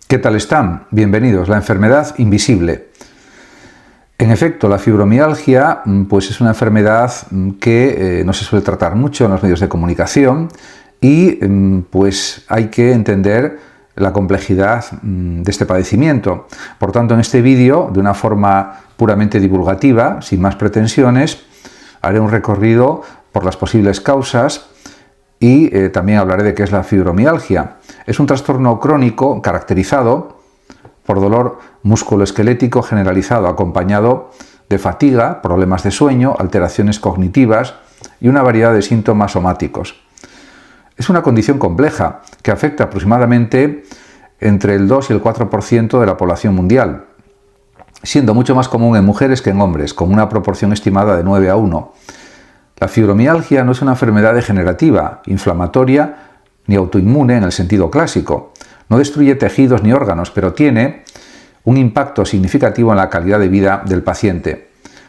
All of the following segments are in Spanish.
¿Qué tal están? Bienvenidos. La enfermedad invisible. En efecto, la fibromialgia pues es una enfermedad que no se suele tratar mucho en los medios de comunicación y pues hay que entender la complejidad de este padecimiento. Por tanto, en este vídeo, de una forma puramente divulgativa, sin más pretensiones, haré un recorrido por las posibles causas y también hablaré de qué es la fibromialgia. Es un trastorno crónico caracterizado por dolor musculoesquelético generalizado acompañado de fatiga, problemas de sueño, alteraciones cognitivas y una variedad de síntomas somáticos. Es una condición compleja que afecta aproximadamente entre el 2 y el 4% de la población mundial, siendo mucho más común en mujeres que en hombres, con una proporción estimada de 9 a 1. La fibromialgia no es una enfermedad degenerativa, inflamatoria ni autoinmune en el sentido clásico. No destruye tejidos ni órganos, pero tiene un impacto significativo en la calidad de vida del paciente.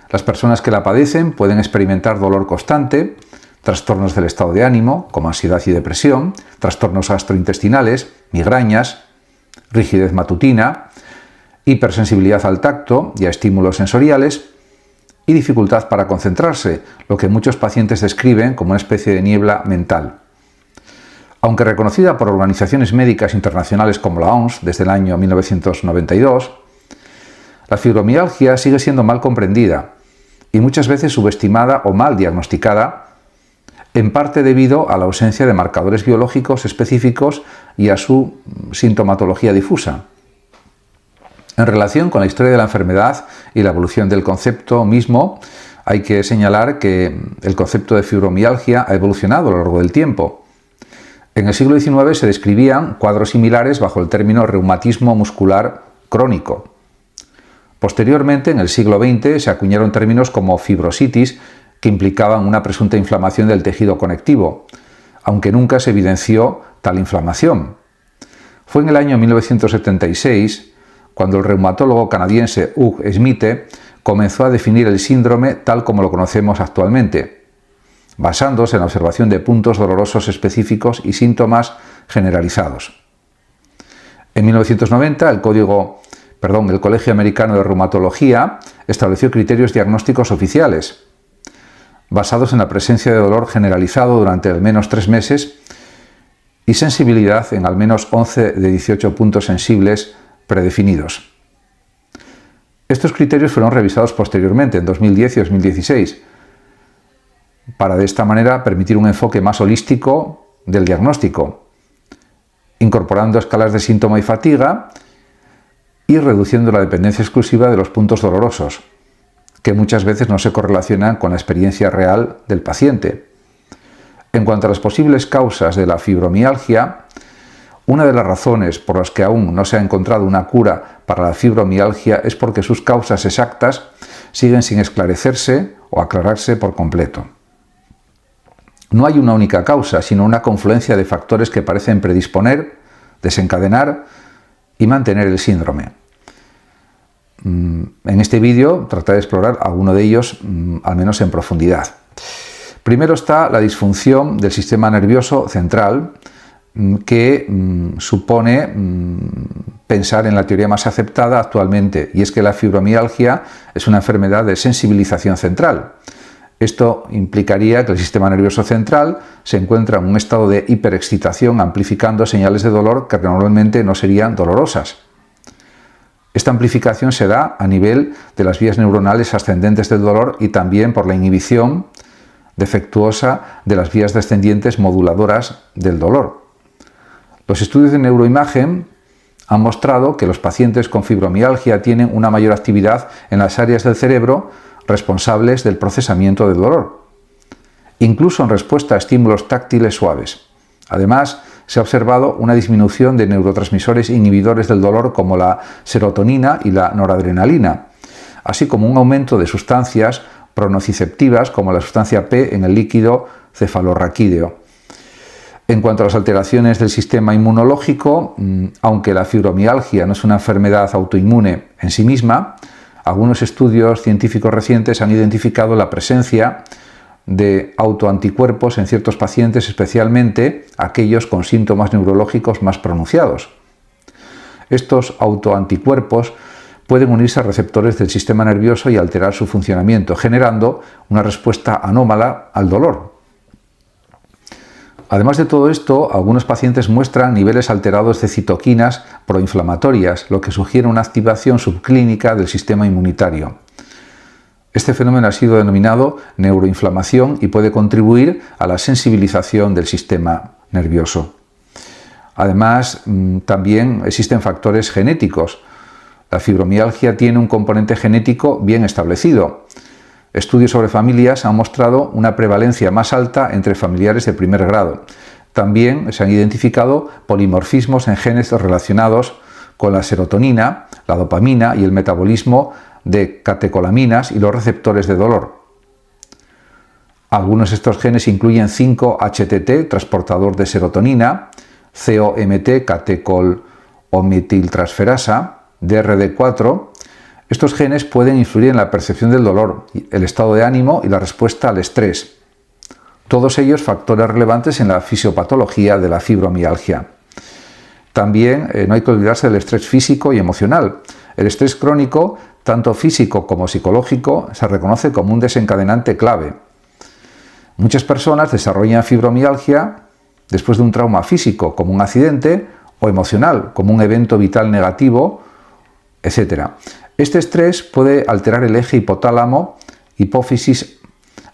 Las personas que la padecen pueden experimentar dolor constante, trastornos del estado de ánimo, como ansiedad y depresión, trastornos gastrointestinales, migrañas, rigidez matutina, hipersensibilidad al tacto y a estímulos sensoriales, y dificultad para concentrarse, lo que muchos pacientes describen como una especie de niebla mental. Aunque reconocida por organizaciones médicas internacionales como la OMS desde el año 1992, la fibromialgia sigue siendo mal comprendida y muchas veces subestimada o mal diagnosticada, en parte debido a la ausencia de marcadores biológicos específicos y a su sintomatología difusa. En relación con la historia de la enfermedad y la evolución del concepto mismo, hay que señalar que el concepto de fibromialgia ha evolucionado a lo largo del tiempo. En el siglo XIX se describían cuadros similares bajo el término reumatismo muscular crónico. Posteriormente, en el siglo XX, se acuñaron términos como fibrositis, que implicaban una presunta inflamación del tejido conectivo, aunque nunca se evidenció tal inflamación. Fue en el año 1976 cuando el reumatólogo canadiense Hugh Smith comenzó a definir el síndrome tal como lo conocemos actualmente, basándose en la observación de puntos dolorosos específicos y síntomas generalizados. En 1990, el Colegio Americano de Reumatología estableció criterios diagnósticos oficiales, basados en la presencia de dolor generalizado durante al menos 3 meses y sensibilidad en al menos 11 de 18 puntos sensibles predefinidos. Estos criterios fueron revisados posteriormente en 2010 y 2016 para de esta manera permitir un enfoque más holístico del diagnóstico, incorporando escalas de síntoma y fatiga y reduciendo la dependencia exclusiva de los puntos dolorosos, que muchas veces no se correlacionan con la experiencia real del paciente. En cuanto a las posibles causas de la fibromialgia, una de las razones por las que aún no se ha encontrado una cura para la fibromialgia es porque sus causas exactas siguen sin esclarecerse o aclararse por completo. No hay una única causa, sino una confluencia de factores que parecen predisponer, desencadenar y mantener el síndrome. En este vídeo trataré de explorar alguno de ellos, al menos en profundidad. Primero está la disfunción del sistema nervioso central, que supone pensar en la teoría más aceptada actualmente, y es que la fibromialgia es una enfermedad de sensibilización central. Esto implicaría que el sistema nervioso central se encuentra en un estado de hiperexcitación, amplificando señales de dolor que normalmente no serían dolorosas. Esta amplificación se da a nivel de las vías neuronales ascendentes del dolor y también por la inhibición defectuosa de las vías descendientes moduladoras del dolor. Los estudios de neuroimagen han mostrado que los pacientes con fibromialgia tienen una mayor actividad en las áreas del cerebro responsables del procesamiento del dolor, incluso en respuesta a estímulos táctiles suaves. Además, se ha observado una disminución de neurotransmisores inhibidores del dolor como la serotonina y la noradrenalina, así como un aumento de sustancias pronociceptivas como la sustancia P en el líquido cefalorraquídeo. En cuanto a las alteraciones del sistema inmunológico, aunque la fibromialgia no es una enfermedad autoinmune en sí misma, algunos estudios científicos recientes han identificado la presencia de autoanticuerpos en ciertos pacientes, especialmente aquellos con síntomas neurológicos más pronunciados. Estos autoanticuerpos pueden unirse a receptores del sistema nervioso y alterar su funcionamiento, generando una respuesta anómala al dolor. Además de todo esto, algunos pacientes muestran niveles alterados de citoquinas proinflamatorias, lo que sugiere una activación subclínica del sistema inmunitario. Este fenómeno ha sido denominado neuroinflamación y puede contribuir a la sensibilización del sistema nervioso. Además, también existen factores genéticos. La fibromialgia tiene un componente genético bien establecido. Estudios sobre familias han mostrado una prevalencia más alta entre familiares de primer grado. También se han identificado polimorfismos en genes relacionados con la serotonina, la dopamina y el metabolismo de catecolaminas y los receptores de dolor. Algunos de estos genes incluyen 5-HTT, transportador de serotonina, COMT, catecol-O-metiltransferasa, DRD4. Estos genes pueden influir en la percepción del dolor, el estado de ánimo y la respuesta al estrés. Todos ellos factores relevantes en la fisiopatología de la fibromialgia. También no hay que olvidarse del estrés físico y emocional. El estrés crónico, tanto físico como psicológico, se reconoce como un desencadenante clave. Muchas personas desarrollan fibromialgia después de un trauma físico, como un accidente, o emocional, como un evento vital negativo, etc. Este estrés puede alterar el eje hipotálamo-hipófisis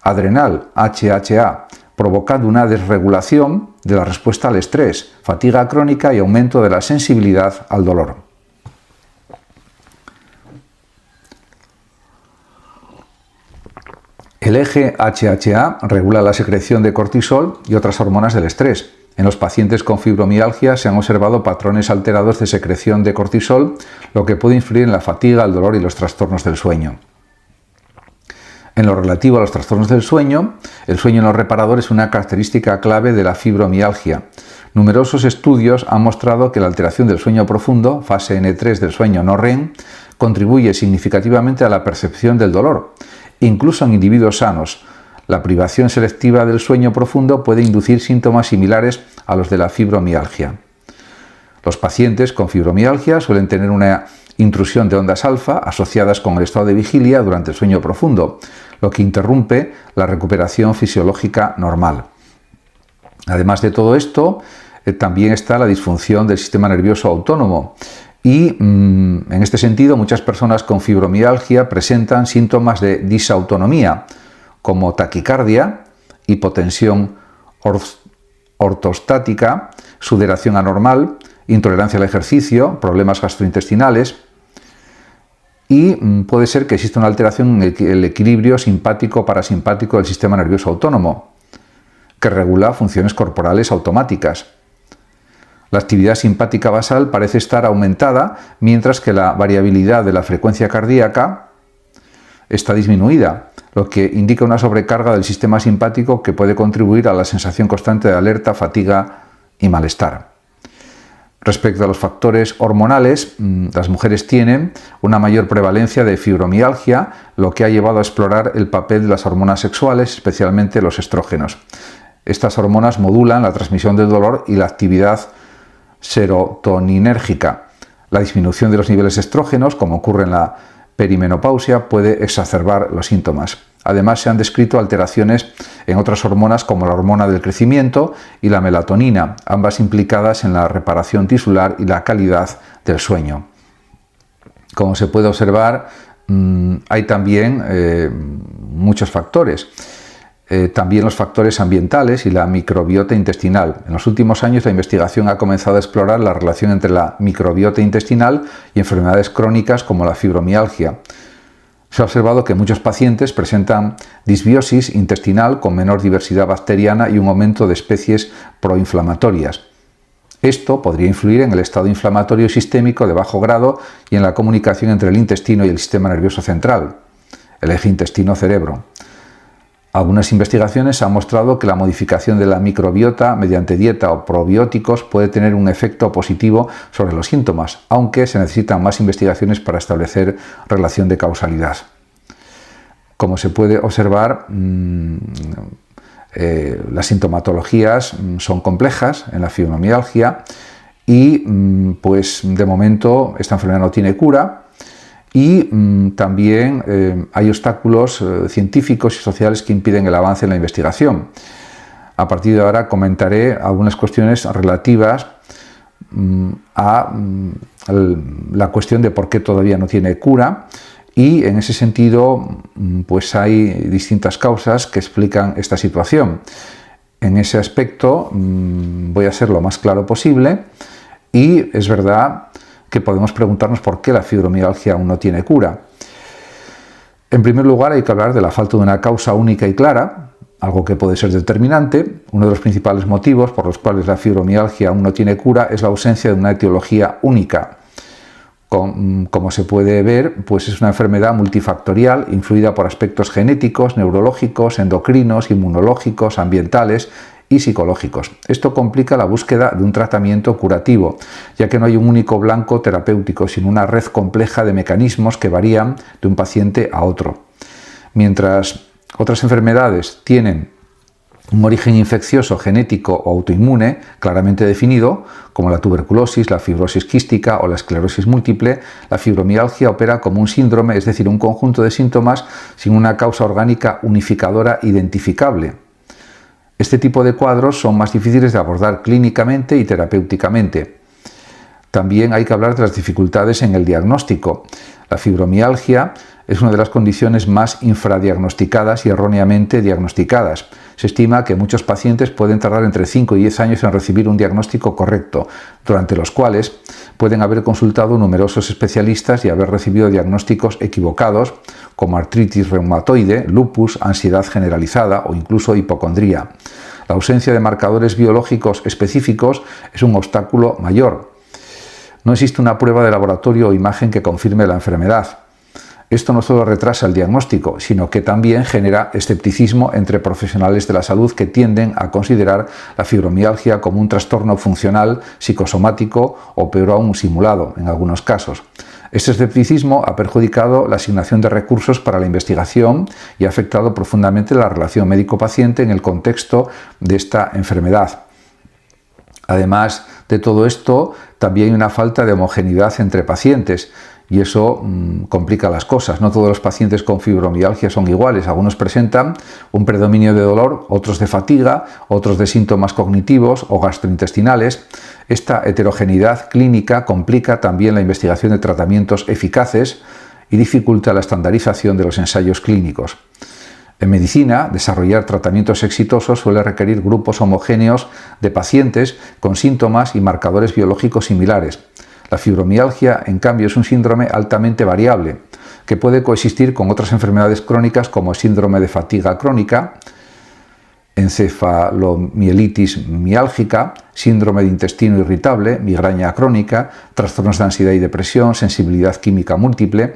adrenal, HHA, provocando una desregulación de la respuesta al estrés, fatiga crónica y aumento de la sensibilidad al dolor. El eje HHA regula la secreción de cortisol y otras hormonas del estrés. En los pacientes con fibromialgia se han observado patrones alterados de secreción de cortisol, lo que puede influir en la fatiga, el dolor y los trastornos del sueño. En lo relativo a los trastornos del sueño, el sueño no reparador es una característica clave de la fibromialgia. Numerosos estudios han mostrado que la alteración del sueño profundo, fase N3 del sueño no REM, contribuye significativamente a la percepción del dolor. Incluso en individuos sanos, la privación selectiva del sueño profundo puede inducir síntomas similares a los de la fibromialgia. Los pacientes con fibromialgia suelen tener una intrusión de ondas alfa asociadas con el estado de vigilia durante el sueño profundo, lo que interrumpe la recuperación fisiológica normal. Además de todo esto, también está la disfunción del sistema nervioso autónomo. Y en este sentido, muchas personas con fibromialgia presentan síntomas de disautonomía, como taquicardia, hipotensión ortostática, sudoración anormal, intolerancia al ejercicio, problemas gastrointestinales, y puede ser que exista una alteración en el equilibrio simpático-parasimpático del sistema nervioso autónomo, que regula funciones corporales automáticas. La actividad simpática basal parece estar aumentada, mientras que la variabilidad de la frecuencia cardíaca está disminuida, lo que indica una sobrecarga del sistema simpático que puede contribuir a la sensación constante de alerta, fatiga y malestar. Respecto a los factores hormonales, las mujeres tienen una mayor prevalencia de fibromialgia, lo que ha llevado a explorar el papel de las hormonas sexuales, especialmente los estrógenos. Estas hormonas modulan la transmisión del dolor y la actividad serotoninérgica. La disminución de los niveles de estrógenos, como ocurre en la perimenopausia, puede exacerbar los síntomas. Además, se han descrito alteraciones en otras hormonas como la hormona del crecimiento y la melatonina, ambas implicadas en la reparación tisular y la calidad del sueño. Como se puede observar, hay también muchos factores. También los factores ambientales y la microbiota intestinal. En los últimos años la investigación ha comenzado a explorar la relación entre la microbiota intestinal y enfermedades crónicas como la fibromialgia. Se ha observado que muchos pacientes presentan disbiosis intestinal con menor diversidad bacteriana y un aumento de especies proinflamatorias. Esto podría influir en el estado inflamatorio sistémico de bajo grado y en la comunicación entre el intestino y el sistema nervioso central, el eje intestino-cerebro. Algunas investigaciones han mostrado que la modificación de la microbiota mediante dieta o probióticos puede tener un efecto positivo sobre los síntomas, aunque se necesitan más investigaciones para establecer relación de causalidad. Como se puede observar, las sintomatologías son complejas en la fibromialgia y pues de momento esta enfermedad no tiene cura y también hay obstáculos científicos y sociales que impiden el avance en la investigación. A partir de ahora comentaré algunas cuestiones relativas a la cuestión de por qué todavía no tiene cura, y en ese sentido pues hay distintas causas que explican esta situación. En ese aspecto voy a ser lo más claro posible, y es verdad que podemos preguntarnos por qué la fibromialgia aún no tiene cura. En primer lugar, hay que hablar de la falta de una causa única y clara, algo que puede ser determinante. Uno de los principales motivos por los cuales la fibromialgia aún no tiene cura es la ausencia de una etiología única. Como se puede ver, pues es una enfermedad multifactorial influida por aspectos genéticos, neurológicos, endocrinos, inmunológicos, ambientales y psicológicos. Esto complica la búsqueda de un tratamiento curativo, ya que no hay un único blanco terapéutico, sino una red compleja de mecanismos que varían de un paciente a otro. Mientras otras enfermedades tienen un origen infeccioso, genético o autoinmune claramente definido, como la tuberculosis, la fibrosis quística o la esclerosis múltiple, la fibromialgia opera como un síndrome, es decir, un conjunto de síntomas sin una causa orgánica unificadora identificable. Este tipo de cuadros son más difíciles de abordar clínicamente y terapéuticamente. También hay que hablar de las dificultades en el diagnóstico. La fibromialgia es una de las condiciones más infradiagnosticadas y erróneamente diagnosticadas. Se estima que muchos pacientes pueden tardar entre 5 y 10 años en recibir un diagnóstico correcto, durante los cuales pueden haber consultado numerosos especialistas y haber recibido diagnósticos equivocados, como artritis reumatoide, lupus, ansiedad generalizada o incluso hipocondría. La ausencia de marcadores biológicos específicos es un obstáculo mayor. No existe una prueba de laboratorio o imagen que confirme la enfermedad. Esto no solo retrasa el diagnóstico, sino que también genera escepticismo entre profesionales de la salud que tienden a considerar la fibromialgia como un trastorno funcional, psicosomático o peor aún simulado en algunos casos. Este escepticismo ha perjudicado la asignación de recursos para la investigación y ha afectado profundamente la relación médico-paciente en el contexto de esta enfermedad. Además de todo esto, también hay una falta de homogeneidad entre pacientes, y eso complica las cosas. No todos los pacientes con fibromialgia son iguales. Algunos presentan un predominio de dolor, otros de fatiga, otros de síntomas cognitivos o gastrointestinales. Esta heterogeneidad clínica complica también la investigación de tratamientos eficaces y dificulta la estandarización de los ensayos clínicos. En medicina, desarrollar tratamientos exitosos suele requerir grupos homogéneos de pacientes con síntomas y marcadores biológicos similares. La fibromialgia, en cambio, es un síndrome altamente variable, que puede coexistir con otras enfermedades crónicas como el síndrome de fatiga crónica, encefalomielitis miálgica, síndrome de intestino irritable, migraña crónica, trastornos de ansiedad y depresión, sensibilidad química múltiple.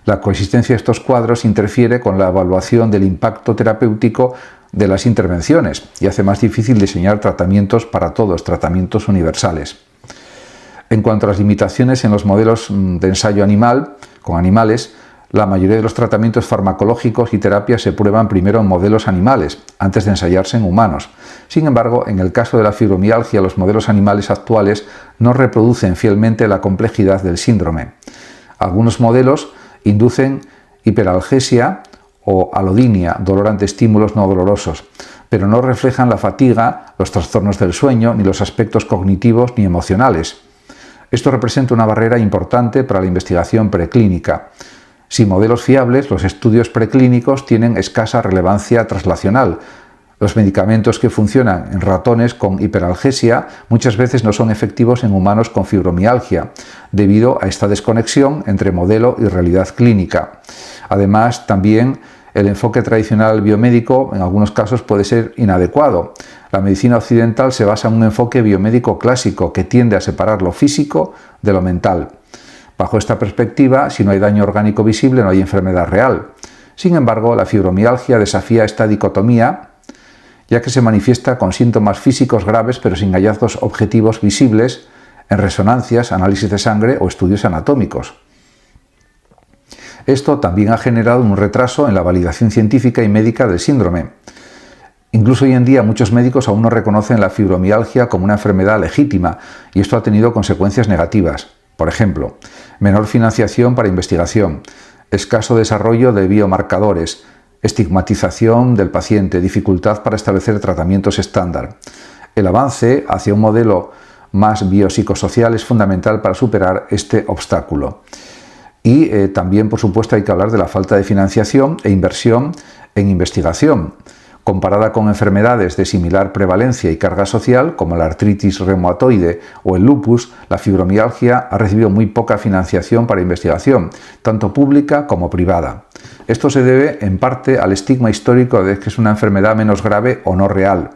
La coexistencia de estos cuadros interfiere con la evaluación del impacto terapéutico de las intervenciones y hace más difícil diseñar tratamientos para todos, tratamientos universales. En cuanto a las limitaciones en los modelos de ensayo animal, con animales, la mayoría de los tratamientos farmacológicos y terapias se prueban primero en modelos animales, antes de ensayarse en humanos. Sin embargo, en el caso de la fibromialgia, los modelos animales actuales no reproducen fielmente la complejidad del síndrome. Algunos modelos inducen hiperalgesia o alodinia, dolor ante estímulos no dolorosos, pero no reflejan la fatiga, los trastornos del sueño, ni los aspectos cognitivos ni emocionales. Esto representa una barrera importante para la investigación preclínica. Sin modelos fiables, los estudios preclínicos tienen escasa relevancia translacional. Los medicamentos que funcionan en ratones con hiperalgesia muchas veces no son efectivos en humanos con fibromialgia, debido a esta desconexión entre modelo y realidad clínica. Además, también el enfoque tradicional biomédico en algunos casos puede ser inadecuado. La medicina occidental se basa en un enfoque biomédico clásico que tiende a separar lo físico de lo mental. Bajo esta perspectiva, si no hay daño orgánico visible, no hay enfermedad real. Sin embargo, la fibromialgia desafía esta dicotomía, ya que se manifiesta con síntomas físicos graves pero sin hallazgos objetivos visibles en resonancias, análisis de sangre o estudios anatómicos. Esto también ha generado un retraso en la validación científica y médica del síndrome. Incluso hoy en día muchos médicos aún no reconocen la fibromialgia como una enfermedad legítima y esto ha tenido consecuencias negativas. Por ejemplo, menor financiación para investigación, escaso desarrollo de biomarcadores, estigmatización del paciente, dificultad para establecer tratamientos estándar. El avance hacia un modelo más biopsicosocial es fundamental para superar este obstáculo. Y también, por supuesto, hay que hablar de la falta de financiación e inversión en investigación. Comparada con enfermedades de similar prevalencia y carga social, como la artritis reumatoide o el lupus, la fibromialgia ha recibido muy poca financiación para investigación, tanto pública como privada. Esto se debe, en parte, al estigma histórico de que es una enfermedad menos grave o no real.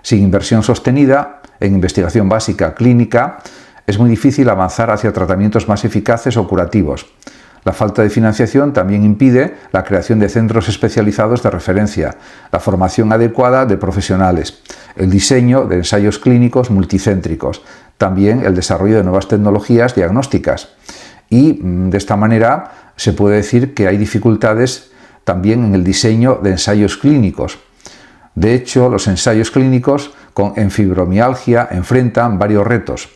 Sin inversión sostenida en investigación básica clínica, es muy difícil avanzar hacia tratamientos más eficaces o curativos. La falta de financiación también impide la creación de centros especializados de referencia, la formación adecuada de profesionales, el diseño de ensayos clínicos multicéntricos, también el desarrollo de nuevas tecnologías diagnósticas. Y de esta manera se puede decir que hay dificultades también en el diseño de ensayos clínicos. De hecho, los ensayos clínicos en fibromialgia enfrentan varios retos.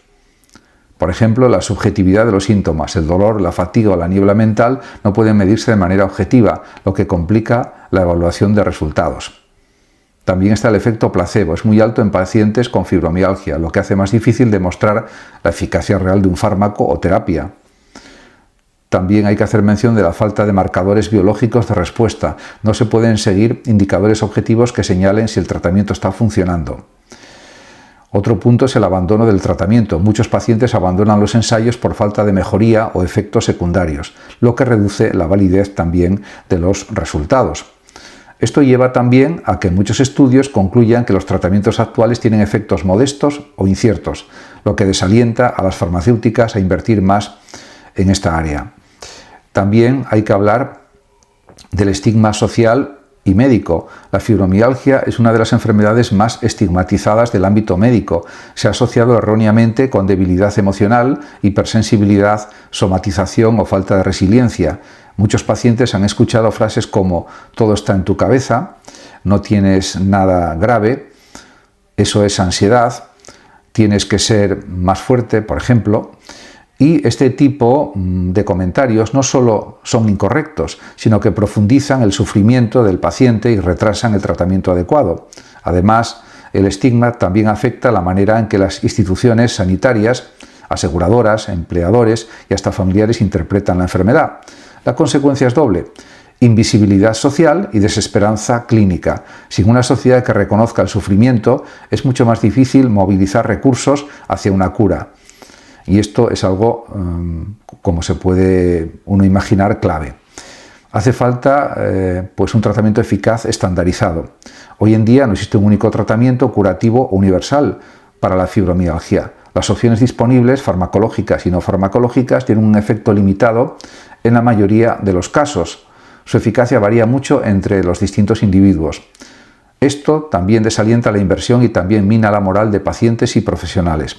Por ejemplo, la subjetividad de los síntomas, el dolor, la fatiga o la niebla mental no pueden medirse de manera objetiva, lo que complica la evaluación de resultados. También está el efecto placebo, es muy alto en pacientes con fibromialgia, lo que hace más difícil demostrar la eficacia real de un fármaco o terapia. También hay que hacer mención de la falta de marcadores biológicos de respuesta. No se pueden seguir indicadores objetivos que señalen si el tratamiento está funcionando. Otro punto es el abandono del tratamiento. Muchos pacientes abandonan los ensayos por falta de mejoría o efectos secundarios, lo que reduce la validez también de los resultados. Esto lleva también a que muchos estudios concluyan que los tratamientos actuales tienen efectos modestos o inciertos, lo que desalienta a las farmacéuticas a invertir más en esta área. También hay que hablar del estigma social y médico. La fibromialgia es una de las enfermedades más estigmatizadas del ámbito médico. Se ha asociado erróneamente con debilidad emocional, hipersensibilidad, somatización o falta de resiliencia. Muchos pacientes han escuchado frases como "todo está en tu cabeza", "no tienes nada grave", "eso es ansiedad", "tienes que ser más fuerte", por ejemplo. Y este tipo de comentarios no solo son incorrectos, sino que profundizan el sufrimiento del paciente y retrasan el tratamiento adecuado. Además, el estigma también afecta la manera en que las instituciones sanitarias, aseguradoras, empleadores y hasta familiares interpretan la enfermedad. La consecuencia es doble: invisibilidad social y desesperanza clínica. Sin una sociedad que reconozca el sufrimiento, es mucho más difícil movilizar recursos hacia una cura. Y esto es algo, como se puede uno imaginar, clave. Hace falta un tratamiento eficaz estandarizado. Hoy en día no existe un único tratamiento curativo universal para la fibromialgia. Las opciones disponibles, farmacológicas y no farmacológicas, tienen un efecto limitado en la mayoría de los casos. Su eficacia varía mucho entre los distintos individuos. Esto también desalienta la inversión y también mina la moral de pacientes y profesionales.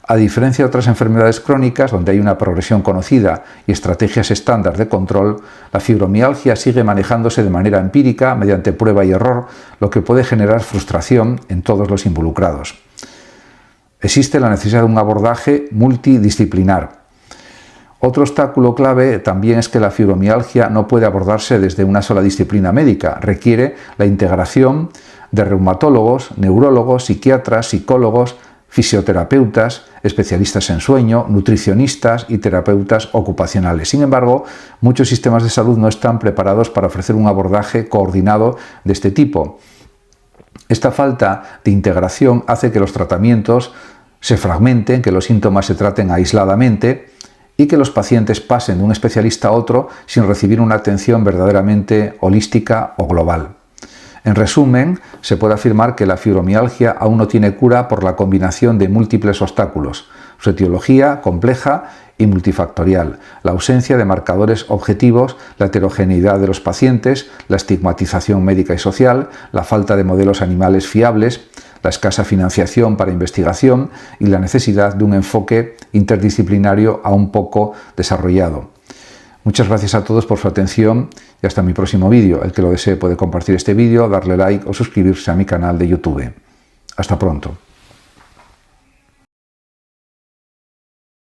A diferencia de otras enfermedades crónicas, donde hay una progresión conocida y estrategias estándar de control, la fibromialgia sigue manejándose de manera empírica, mediante prueba y error, lo que puede generar frustración en todos los involucrados. Existe la necesidad de un abordaje multidisciplinar. Otro obstáculo clave también es que la fibromialgia no puede abordarse desde una sola disciplina médica. Requiere la integración de reumatólogos, neurólogos, psiquiatras, psicólogos, fisioterapeutas, especialistas en sueño, nutricionistas y terapeutas ocupacionales. Sin embargo, muchos sistemas de salud no están preparados para ofrecer un abordaje coordinado de este tipo. Esta falta de integración hace que los tratamientos se fragmenten, que los síntomas se traten aisladamente y que los pacientes pasen de un especialista a otro sin recibir una atención verdaderamente holística o global. En resumen, se puede afirmar que la fibromialgia aún no tiene cura por la combinación de múltiples obstáculos: su etiología compleja y multifactorial, la ausencia de marcadores objetivos, la heterogeneidad de los pacientes, la estigmatización médica y social, la falta de modelos animales fiables, la escasa financiación para investigación y la necesidad de un enfoque interdisciplinario aún poco desarrollado. Muchas gracias a todos por su atención y hasta mi próximo vídeo. El que lo desee puede compartir este vídeo, darle like o suscribirse a mi canal de YouTube. Hasta pronto.